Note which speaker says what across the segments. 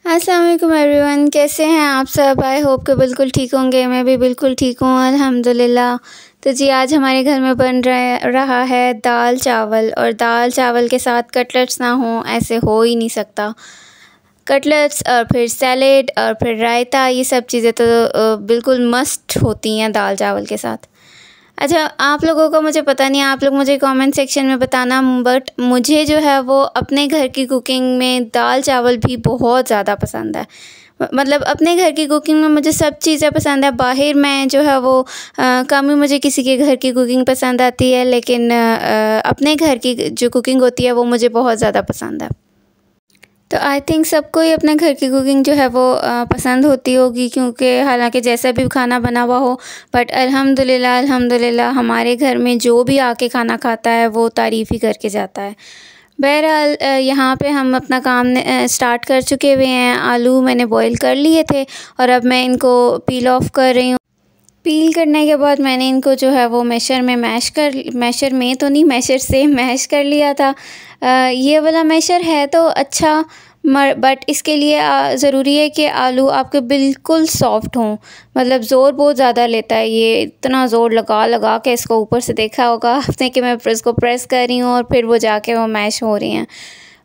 Speaker 1: अस्सलाम वालेकुम एवरीवन, कैसे हैं आप सब। आई होप कि बिल्कुल ठीक होंगे। मैं भी बिल्कुल ठीक हूँ अल्हम्दुलिल्लाह। तो जी आज हमारे घर में बन रहा है दाल चावल, और दाल चावल के साथ कटलेट्स ना हो ऐसे हो ही नहीं सकता। कटलेट्स और फिर सैलेड और फिर रायता, ये सब चीज़ें तो बिल्कुल मस्ट होती हैं दाल चावल के साथ। अच्छा, आप लोगों को मुझे पता नहीं, आप लोग मुझे कमेंट सेक्शन में बताना, बट मुझे जो है वो अपने घर की कुकिंग में दाल चावल भी बहुत ज़्यादा पसंद है। मतलब अपने घर की कुकिंग में मुझे सब चीज़ें पसंद है। बाहर मैं जो है वो कम ही मुझे किसी के घर की कुकिंग पसंद आती है, लेकिन अपने घर की जो कुकिंग होती है वो मुझे बहुत ज़्यादा पसंद है। तो आई थिंक सबको ही अपने घर की कुकिंग जो है वो पसंद होती होगी, क्योंकि हालांकि जैसा भी खाना बना हुआ हो, बट अल्हम्दुलिल्लाह अल्हम्दुलिल्लाह हमारे घर में जो भी आके खाना खाता है वो तारीफ़ ही करके जाता है। बहरहाल यहाँ पे हम अपना काम स्टार्ट कर चुके हुए हैं। आलू मैंने बॉईल कर लिए थे और अब मैं इनको पील ऑफ कर रही हूँ। पील करने के बाद मैंने इनको जो है वो मैशर से मैश कर लिया था। ये वाला मैशर है तो अच्छा, बट इसके लिए ज़रूरी है कि आलू आपके बिल्कुल सॉफ्ट हों। मतलब ज़ोर बहुत ज़्यादा लेता है ये, इतना ज़ोर लगा लगा के इसको ऊपर से देखा होगा आपने कि मैं इसको प्रेस कर रही हूँ और फिर वो जाके वो मैश हो रही हैं।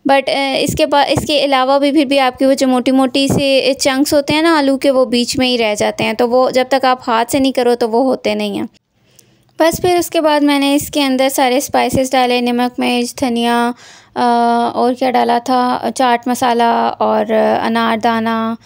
Speaker 1: बट इसके अलावा भी फिर भी आपकी वो जो मोटी मोटी से चंक्स होते हैं ना आलू के, वो बीच में ही रह जाते हैं, तो वो जब तक आप हाथ से नहीं करो तो वो होते नहीं हैं। बस फिर उसके बाद मैंने इसके अंदर सारे स्पाइसेस डाले, नमक मिर्च धनिया, और क्या डाला था, चाट मसाला और अनारदाना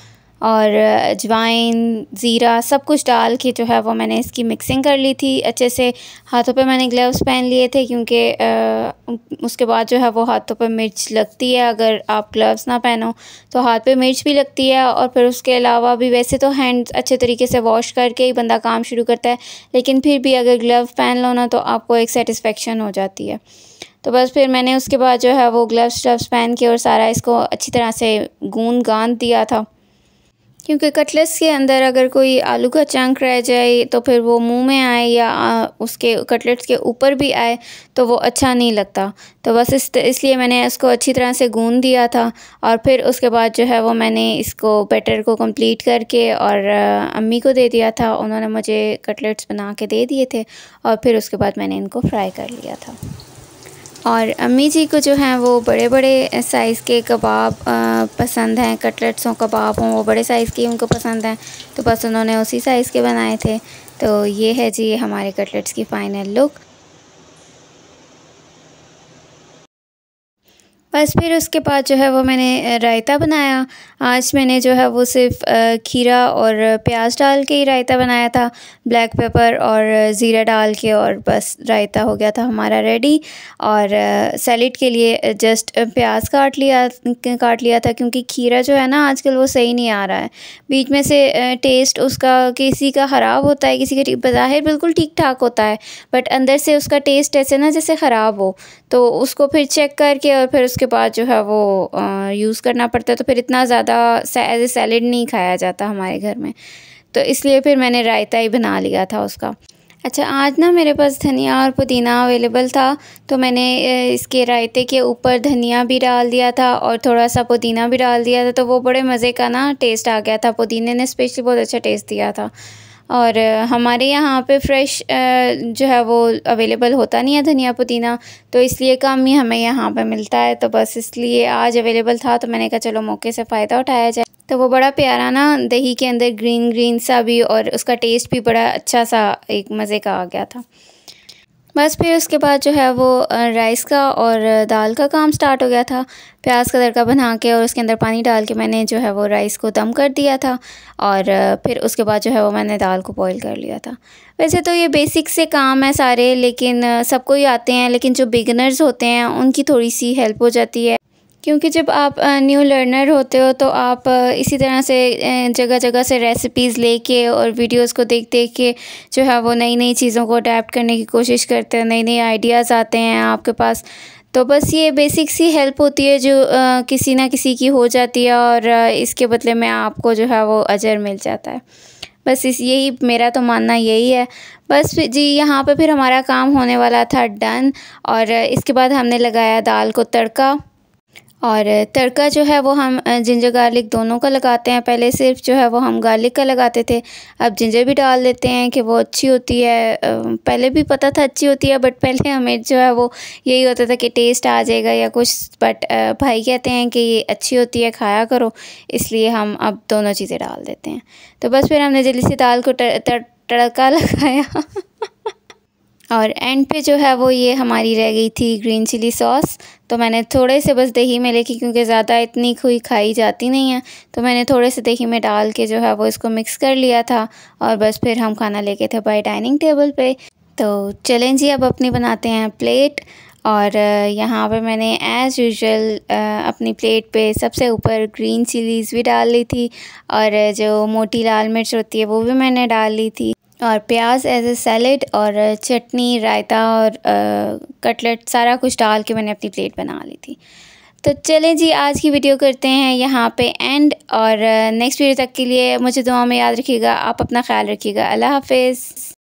Speaker 1: और अजवाइन ज़ीरा, सब कुछ डाल के जो है वो मैंने इसकी मिक्सिंग कर ली थी अच्छे से। हाथों पे मैंने ग्लव्स पहन लिए थे, क्योंकि उसके बाद जो है वो हाथों पे मिर्च लगती है। अगर आप ग्लव्स ना पहनो तो हाथ पे मिर्च भी लगती है। और फिर उसके अलावा भी वैसे तो हैंड्स अच्छे तरीके से वॉश करके ही बंदा काम शुरू करता है, लेकिन फिर भी अगर ग्लव पहन लो ना तो आपको एक सेटिस्फेक्शन हो जाती है। तो बस फिर मैंने उसके बाद जो है वो ग्लव्स पहन के और सारा इसको अच्छी तरह से गांध दिया था, क्योंकि कटलेट्स के अंदर अगर कोई आलू का चंक रह जाए तो फिर वो मुंह में आए या उसके कटलेट्स के ऊपर भी आए तो वो अच्छा नहीं लगता। तो बस इसलिए मैंने इसको अच्छी तरह से गूंद दिया था। और फिर उसके बाद जो है वो मैंने इसको बैटर को कंप्लीट करके और अम्मी को दे दिया था। उन्होंने मुझे कटलेट्स बना के दे दिए थे और फिर उसके बाद मैंने इनको फ्राई कर लिया था। और अम्मी जी को जो हैं वो बड़े बड़े साइज़ के कबाब पसंद हैं, कटलेट्स हों कबाब हों, वो बड़े साइज़ के उनको पसंद हैं, तो बस उन्होंने उसी साइज़ के बनाए थे। तो ये है जी हमारे कटलेट्स की फ़ाइनल लुक। बस फिर उसके बाद जो है वो मैंने रायता बनाया। आज मैंने जो है वो सिर्फ़ खीरा और प्याज डाल के ही रायता बनाया था, ब्लैक पेपर और ज़ीरा डाल के, और बस रायता हो गया था हमारा रेडी। और सैलेड के लिए जस्ट प्याज काट लिया था, क्योंकि खीरा जो है ना आजकल वो सही नहीं आ रहा है। बीच में से टेस्ट उसका किसी का ख़राब होता है, किसी का बज़ाहिर बिल्कुल ठीक ठाक होता है, बट अंदर से उसका टेस्ट ऐसे ना जैसे ख़राब हो। तो उसको फिर चेक करके और फिर उसके बाद जो है वो यूज़ करना पड़ता है। तो फिर इतना ज़्यादा एज ए सैलेड नहीं खाया जाता हमारे घर में, तो इसलिए फिर मैंने रायता ही बना लिया था उसका। अच्छा, आज ना मेरे पास धनिया और पुदीना अवेलेबल था, तो मैंने इसके रायते के ऊपर धनिया भी डाल दिया था और थोड़ा सा पुदीना भी डाल दिया था, तो वो बड़े मज़े का ना टेस्ट आ गया था। पुदीने ने स्पेशली बहुत अच्छा टेस्ट दिया था। और हमारे यहाँ पे फ्रेश जो है वो अवेलेबल होता नहीं है धनिया पुदीना, तो इसलिए कम ही हमें यहाँ पे मिलता है। तो बस इसलिए आज अवेलेबल था, तो मैंने कहा चलो मौके से फ़ायदा उठाया जाए। तो वो बड़ा प्यारा ना दही के अंदर ग्रीन ग्रीन सा भी, और उसका टेस्ट भी बड़ा अच्छा सा एक मज़े का आ गया था। बस फिर उसके बाद जो है वो राइस का और दाल का काम स्टार्ट हो गया था। प्याज का तड़का बना के और उसके अंदर पानी डाल के मैंने जो है वो राइस को दम कर दिया था, और फिर उसके बाद जो है वो मैंने दाल को बॉईल कर लिया था। वैसे तो ये बेसिक से काम है सारे, लेकिन सबको ही आते हैं, लेकिन जो बिगिनर्स होते हैं उनकी थोड़ी सी हेल्प हो जाती है, क्योंकि जब आप न्यू लर्नर होते हो तो आप इसी तरह से जगह जगह से रेसिपीज़ लेके और वीडियोस को देख देख के जो है वो नई नई चीज़ों को अडेप्ट करने की कोशिश करते हैं, नए नए आइडियाज़ आते हैं आपके पास। तो बस ये बेसिक सी हेल्प होती है जो किसी ना किसी की हो जाती है, और इसके बदले में आपको जो है वो अजर मिल जाता है। बस यही मेरा तो मानना यही है। बस जी यहाँ पे फिर हमारा काम होने वाला था डन, और इसके बाद हमने लगाया दाल को तड़का। और तड़का जो है वो हम जिंजर गार्लिक दोनों का लगाते हैं। पहले सिर्फ जो है वो हम गार्लिक का लगाते थे, अब जिंजर भी डाल देते हैं कि वो अच्छी होती है। पहले भी पता था अच्छी होती है, बट पहले हमें जो है वो यही होता था कि टेस्ट आ जाएगा या कुछ, बट भाई कहते हैं कि ये अच्छी होती है, खाया करो, इसलिए हम अब दोनों चीज़ें डाल देते हैं। तो बस फिर हमने जल्दी से दाल को तड़का लगाया और एंड पे जो है वो ये हमारी रह गई थी ग्रीन चिली सॉस। तो मैंने थोड़े से बस दही में लेके, क्योंकि ज़्यादा इतनी कोई खाई जाती नहीं है, तो मैंने थोड़े से दही में डाल के जो है वो इसको मिक्स कर लिया था। और बस फिर हम खाना लेके थे बाय डाइनिंग टेबल पे। तो चलें जी, अब अपनी बनाते हैं प्लेट। और यहाँ पे मैंने एज़ यूजुअल अपनी प्लेट पे सबसे ऊपर ग्रीन चिलीज़ भी डाल ली थी, और जो मोटी लाल मिर्च होती है वो भी मैंने डाल ली थी, और प्याज एज ए सैलेड, और चटनी, रायता और कटलेट, सारा कुछ डाल के मैंने अपनी प्लेट बना ली थी। तो चलें जी, आज की वीडियो करते हैं यहाँ पे एंड, और नेक्स्ट वीडियो तक के लिए मुझे दुआ में याद रखिएगा। आप अपना ख्याल रखिएगा। अल्लाह हाफिज़।